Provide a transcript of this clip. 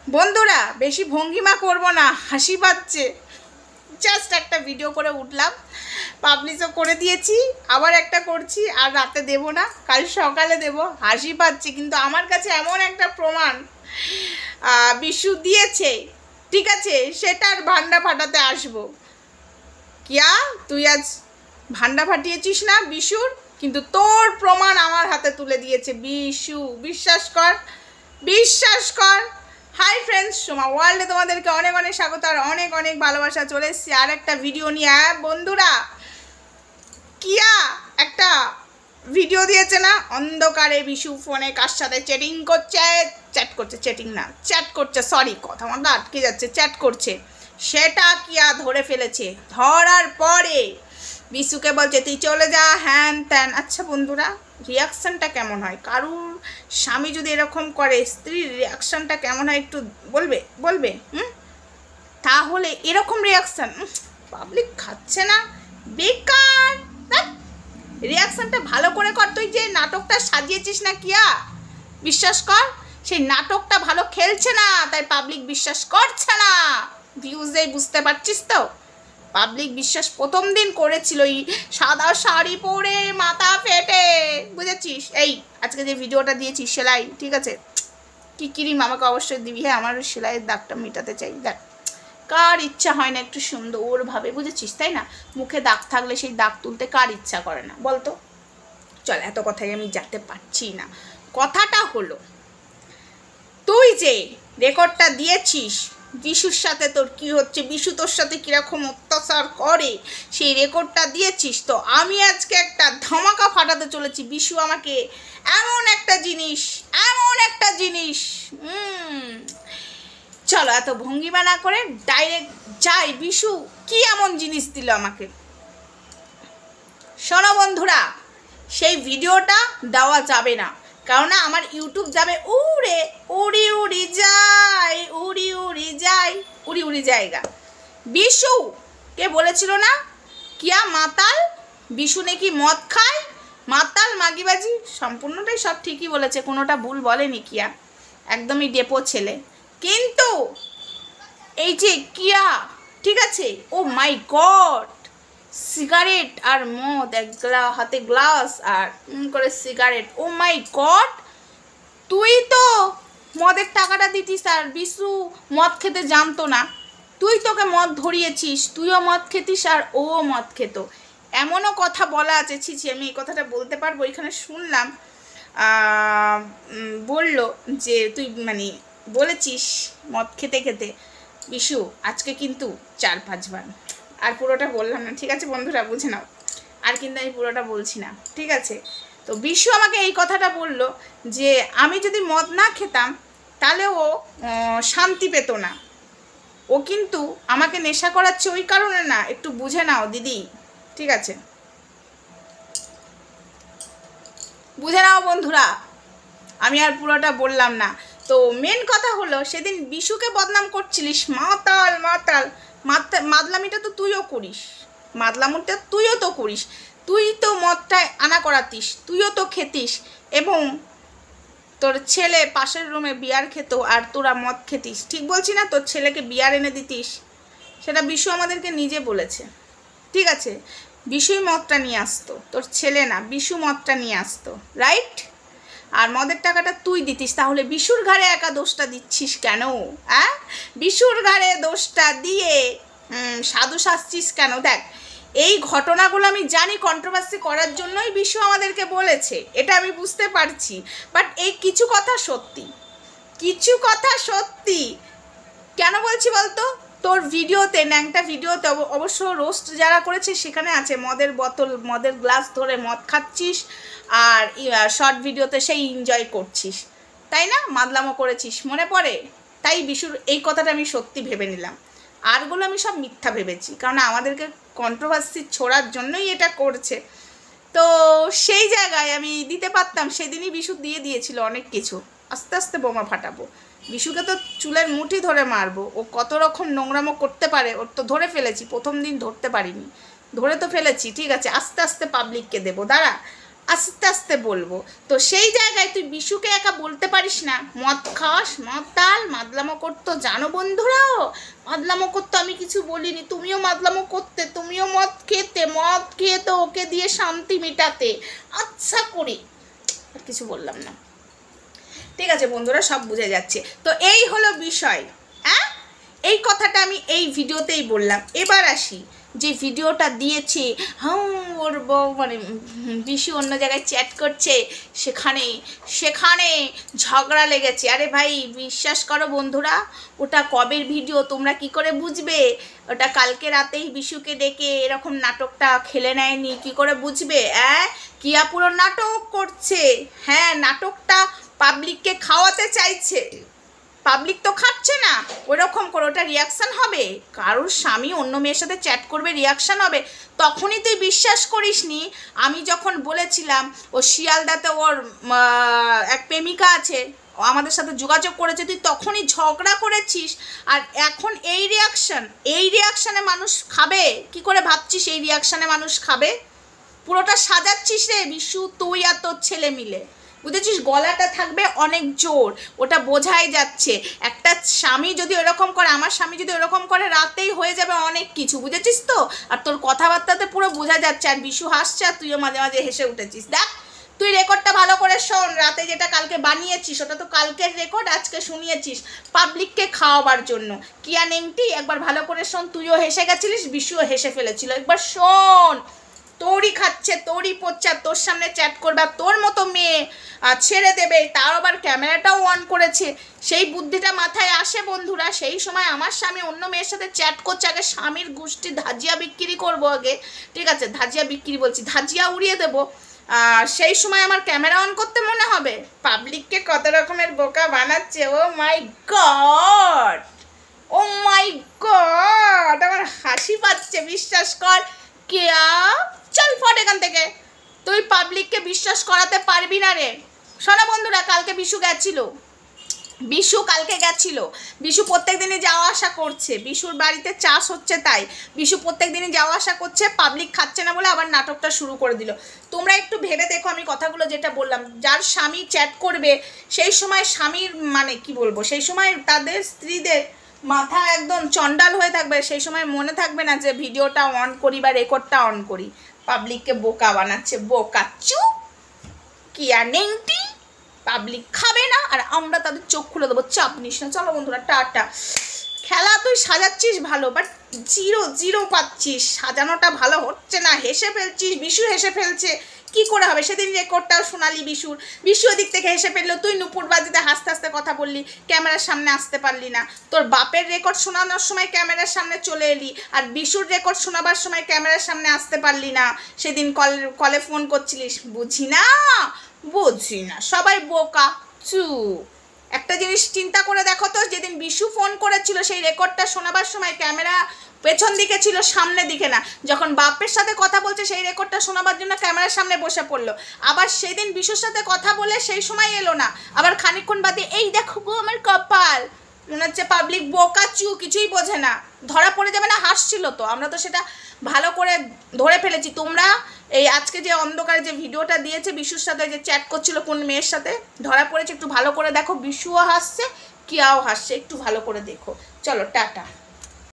বন্ধুরা বেশি ভঙ্গিমা করব না, হাসি পাচ্ছে। জাস্ট একটা ভিডিও করে উঠলাম, পাবলিশও করে দিয়েছি, আবার একটা করছি, আর রাতে দেব না, কাল সকালে দেব। হাসি পাচ্ছে, কিন্তু আমার কাছে এমন একটা প্রমাণ বিশু দিয়েছে, ঠিক আছে, সেটার ভান্ডা ফাটাতে আসবো। কিয়া তুই আজ ভান্ডা ফাটিয়েছিস না বিশুর, কিন্তু তোর প্রমাণ আমার হাতে তুলে দিয়েছে বিশু। বিশ্বাস কর, বিশ্বাস কর। হাই ফ্রেন্ডস, সোমা ওয়ার্ল্ডে তোমাদেরকে অনেক অনেক স্বাগত আর অনেক অনেক ভালোবাসা। চলে এসেছি আর একটা ভিডিও নিয়ে। বন্ধুরা, কিয়া একটা ভিডিও দিয়েছে না, অন্ধকারে বিশু ফোনে কার সাথে চ্যাটিং করছে, চ্যাট করছে, চ্যাটিং না চ্যাট করছে, সরি কথা আমার আটকে যাচ্ছে, চ্যাট করছে, সেটা কিয়া ধরে ফেলেছে। ধরার পরে বিশুকে বলছে তুই চলে যা, হ্যান ত্যান। আচ্ছা বন্ধুরা, রিয়াকশানটা কেমন হয়? কারুর স্বামী যদি এরকম করে, স্ত্রীর রিয়াকশানটা কেমন হয় একটু বলবে বলবে তাহলে এরকম রিয়াকশান পাবলিক খাচ্ছে না, বেকার। রিয়াকশানটা ভালো করে কর। তুই যে নাটকটা সাজিয়েছিস না কিয়া, বিশ্বাস কর সেই নাটকটা ভালো খেলছে না, তাই পাবলিক বিশ্বাস করছে না। ভিউজেই বুঝতে পারছিস তো, পাবলিক বিশ্বাস প্রথম দিন করেছিল এই সাদা শাড়ি পরে মাথা ফেটে, বুঝেছিস? এই আজকে যে ভিডিওটা দিয়েছিস সেলাই, ঠিক আছে, কি ক্রিম আমাকে অবশ্যই দিবি, হ্যাঁ আমার সেলাইয়ের দাগটা মেটাতে চাই। দেখ, কার ইচ্ছা হয় না একটু সুন্দরভাবে, বুঝেছিস তাই না? মুখে দাগ থাকলে সেই দাগ তুলতে কার ইচ্ছা করে না বলতো? চল, এত কথাই আমি যেতে পারছি না। কথাটা হলো, তুই যে রেকর্ডটা দিয়েছিস বিশুর সাথে তোর কি হচ্ছে, বিশু তোর সাথে কীরকম অত্যাচার করে, সেই রেকর্ডটা দিয়েছিস। তো আমি আজকে একটা ধামাকা ফাটাতে চলেছি। বিশু আমাকে এমন একটা জিনিস, এমন একটা জিনিস, চলো এত ভঙ্গিমা না করে ডাইরেক্ট যাই, বিশু কি এমন জিনিস দিল আমাকে। শোনো বন্ধুরা, সেই ভিডিওটা দেওয়া যাবে না, কারণ আমার ইউটিউব যাবে উড়ে, উড়ি উড়ি যায়, উড়ি উড়ি যায়, উড়ি উড়ি জায়গা। বিশু কে বলেছিল না কিয়া মাতাল, বিশু নাকি মদ খায়, মাতাল মাগিবাজি, সম্পূর্ণটাই সব ঠিকই বলেছে, কোনোটা ভুল বলেনি কিয়া, একদমই ডেপো ছেলে। কিন্তু এই যে কিয়া, ঠিক আছে, ও মাই গড, সিগারেট আর মদ, হাতে গ্লাস আর করে সিগারেট, ও মাই গড। তুই তো মদের টাকাটা দিতিস আর বিশু মদ খেতে জানতো না, তুই তোকে মদ ধরিয়েছিস, তুইও মদ খেতিস আর ও মদ খেত। এমনও কথা বলা আছে, ছি, আমি এই কথাটা বলতে পারবো, এখানে শুনলাম বলল যে তুই মানে বলেছিস মদ খেতে খেতে বিশু আজকে কিন্তু 4-5 বার। আর পুরোটা বললাম না, ঠিক আছে বন্ধুরা, বুঝে নাও, আর কিন্তু আমি পুরোটা বলছি না, ঠিক আছে? তো বিশু আমাকে এই কথাটা বলল যে আমি যদি মদ না খেতাম তাহলে ও শান্তি পেত না। ও কিন্তু আমাকে নেশা করাচ্ছে ওই কারণে না, একটু বুঝে নাও দিদি, ঠিক আছে? বুঝে নাও বন্ধুরা, আমি আর পুরোটা বললাম না। তো মেন কথা হলো, সেদিন বিশুকে বদনাম করছিলিস, মাতাল মাতাল, মাদলামিটা তো তুইও করিস, মাদলামিটা তুইও তো করিস, তুই তো মদটায় আনা করাতিস, তুইও তো খেতিস, এবং তোর ছেলে পাশের রুমে বিয়ার খেত আর তোরা মদ খেতিস, ঠিক বলছি না? তোর ছেলেকে বিয়ার এনে দিতিস, সেটা বিশু আমাদেরকে নিজে বলেছে, ঠিক আছে? বিশুই মদটা নিয়ে আসতো, তোর ছেলে না, বিশু মদটা নিয়ে আসতো, রাইট? আর মদের টাকাটা তুই দিতিস, তাহলে বিশুর ঘাড়ে একা দোষটা দিচ্ছিস কেন? হ্যাঁ, বিশুর ঘাড়ে দোষটা দিয়ে সাধু সাজছিস কেন? দেখ, এই ঘটনাগুলো আমি জানি কন্ট্রোভার্সি করার জন্যই বিশু আমাদেরকে বলেছে, এটা আমি বুঝতে পারছি, বাট এই কিছু কথা সত্যি, কিছু কথা সত্যি। কেন বলছি বলতো? তোর ভিডিওতে, ন্যাংটা ভিডিওতে অবশ্য রোস্ট যারা করেছে সেখানে আছে মদের বোতল, মদের গ্লাস ধরে মদ খাচ্ছিস, আর শর্ট ভিডিওতে সেই এনজয় করছিস, তাই না? মাদলামো করেছিস, মনে পড়ে? তাই বিশুর এই কথাটা আমি সত্যি ভেবে নিলাম, আরগুলো আমি সব মিথ্যা ভেবেছি, কারণ আমাদেরকে কন্ট্রোভার্সি ছোড়ার জন্যই এটা করছে। তো সেই জায়গায় আমি দিতে পারতাম, সেদিনই বিশু দিয়ে দিয়েছিল অনেক কিছু, আস্তে আস্তে বোমা ফাটাবো, বিশুকে তো চুলের মুঠি ধরে মারবো, ও কত রকম নোংরামো করতে পারে, ওর তো ধরে ফেলেছি, প্রথম দিন ধরতে পারিনি, ধরে তো ফেলেছি, ঠিক আছে? আস্তে আস্তে পাবলিককে দেবো, দাঁড়া, আস্তে আস্তে বলবো। তো সেই জায়গায় তুই বিশুকে একা বলতে পারিস না মদ খাস, মাতাল, মাদলামো করতো। জানো বন্ধুরাও, মাদলামো করতো, আমি কিছু বলিনি, তুমিও মাদলামো করতে, তুমিও মদ খেয়ে তো ওকে দিয়ে শান্তি মেটাতে। আচ্ছা করে আর কিছু বললাম না, ঠিক আছে বন্ধুরা, সব বুঝে যাচ্ছে। তো এই হলো বিষয়, হ্যাঁ, এই কথাটা আমি এই ভিডিওতেই বললাম। এবার আসি, যে ভিডিওটা দিয়েছে ওর বউ মানে বিশু অন্য জায়গায় চ্যাট করছে, সেখানে ঝগড়া লেগেছে। আরে ভাই বিশ্বাস করো বন্ধুরা, ওটা কবের ভিডিও তোমরা কি করে বুঝবে? ওটা কালকে রাতেই বিশুকে ডেকে এরকম নাটকটা খেলে নেয়নি, কি করে বুঝবে? কিয়া পুরো নাটক করছে। হ্যাঁ, নাটকটা পাবলিককে খাওয়াতে চাইছে, পাবলিক তো খাচ্ছে না, ওরকম করে ওটা রিয়াকশান হবে। কারোর স্বামী অন্য মেয়ের সাথে চ্যাট করবে, রিয়াকশান হবে। তখনই তুই বিশ্বাস করিসনি। আমি যখন বলেছিলাম ও শিয়ালদাতে ওর এক প্রেমিকা আছে, ও আমাদের সাথে যোগাযোগ করেছে, তুই তখনই ঝগড়া করেছিস। আর এখন এই রিয়াকশানে মানুষ খাবে? কি করে ভাবছিস এই রিয়াকশানে মানুষ খাবে? পুরোটা সাজাচ্ছিস রে বিশু, তুই আর তোর ছেলে মিলে, বুঝেছিস? গলাটা থাকবে অনেক জোর, ওটা বোঝাই যাচ্ছে। একটা স্বামী যদি ওরকম করে, আমার স্বামী যদি ওরকম করে, রাতেই হয়ে যাবে অনেক কিছু, বুঝেছিস তো? আর তোর কথাবার্তাতে পুরো বোঝা যাচ্ছে। আর বিশু হাসছে আর তুইও মাঝে মাঝে হেসে উঠেছিস। দেখ, তুই রেকর্ডটা ভালো করে শোন, রাতে যেটা কালকে বানিয়েছিস ওটা তো কালকের রেকর্ড, আজকে শুনিয়েছিস পাবলিককে খাওয়াবার জন্য। কিয়া নেংটি, একবার ভালো করে শোন। তুইও হেসে গেছিলিস, বিশুও হেসে ফেলেছিল, একবার শোন। তোরই খাচ্ছে, তোরই পড়ছে, তোর সামনে চ্যাট করবে, তোর মতো মেয়ে ছেড়ে দেবে, তার আবার ক্যামেরাটাও অন করেছে। সেই বুদ্ধিটা মাথায় আসে বন্ধুরা। সেই সময় আমার স্বামী অন্য মেয়ের সাথে চ্যাট করছে, আগে স্বামীর গোষ্ঠী ধাজিয়া বিক্রি করবো আগে, ঠিক আছে? ধাজিয়া উড়িয়ে দেবো। সেই সময় আমার ক্যামেরা অন করতে মনে হবে? পাবলিককে কত রকমের বোকা বানাচ্ছে। ও মাই গড, ও মাই গড, আমার হাসি পাচ্ছে, বিশ্বাস কর। কেয়া, চল ফট এখান থেকে, তুই পাবলিককে বিশ্বাস করাতে পারবি না রে। শোনো বন্ধুরা, কালকে বিশু কালকে গেছিল। বিশু প্রত্যেক দিনই যাওয়া আসা করছে, বিশুর বাড়িতে চাষ হচ্ছে, তাই বিশু প্রত্যেক দিনই যাওয়া আসা করছে। পাবলিক খাচ্ছে না বলে আবার নাটকটা শুরু করে দিল। তোমরা একটু ভেবে দেখো, আমি কথাগুলো যেটা বললাম, যার স্বামী চ্যাট করবে সেই সময় স্বামীর মানে কি বলবো, সেই সময় তাদের স্ত্রীদের মাথা একদম চন্ডাল হয়ে থাকবে। সেই সময় মনে থাকবে না যে ভিডিওটা অন করি বা রেকর্ডটা অন করি। পাবলিককে বোকা বানাচ্ছে, বোকাচ্চু, কিয়া নেংটি। পাবলিক খাবে না আর আমরা তাদের চোখ খুলে দেবো, চাপ নিস না। চলো বন্ধুরা, টাটা। খেলা তুই সাজাচ্ছিস ভালো, বাট জিরো পাচ্ছিস, সাজানোটা ভালো হচ্ছে না। হেসে ফেলছিস, বিশু হেসে ফেলছে, কি করে হবে? সেদিন রেকর্ডটাও শোনালি বিশু ওদিক থেকে হেসে ফেললো, তুই নুপুরবাজিতে হাসতে হাসতে কথা বললি, ক্যামেরার সামনে আসতে পারলি না। তোর বাপের রেকর্ড শোনানোর সময় ক্যামেরার সামনে চলে এলি, আর বিশুর রেকর্ড শোনাবার সময় ক্যামেরার সামনে আসতে পারলি না। সেদিন কলে ফোন করছিলিস। বুঝি না, সবাই বোকা চু। একটা জিনিস চিন্তা করে দেখো তো, যেদিন বিশু ফোন করেছিল সেই রেকর্ডটা শোনাবার সময় ক্যামেরা পেছন দিকে ছিল, সামনে দিকে না। যখন বাপের সাথে কথা বলছে সেই রেকর্ডটা শোনাবার জন্য ক্যামেরার সামনে বসে পড়লো। আবার সেদিন বিশুর সাথে কথা বলে সেই সময় এলো না, আবার খানিকক্ষণ বাদে এই দেখো গো আমার কপাল। মনে হচ্ছে পাবলিক বোকা চু, কিছুই বোঝে না, ধরা পড়ে যাবে না। হাসছিল তো, আমরা তো সেটা ভালো করে ধরে ফেলেছি। তোমরা এই আজকে যে অন্ধকারে যে ভিডিওটা দিয়েছে বিশুর সাথে যে চ্যাট করছিল কোন মেয়ের সাথে, ধরা পড়েছে, একটু ভালো করে দেখো। বিশুও হাসছে, কিয়াও হাসছে, একটু ভালো করে দেখো। চলো টাটা।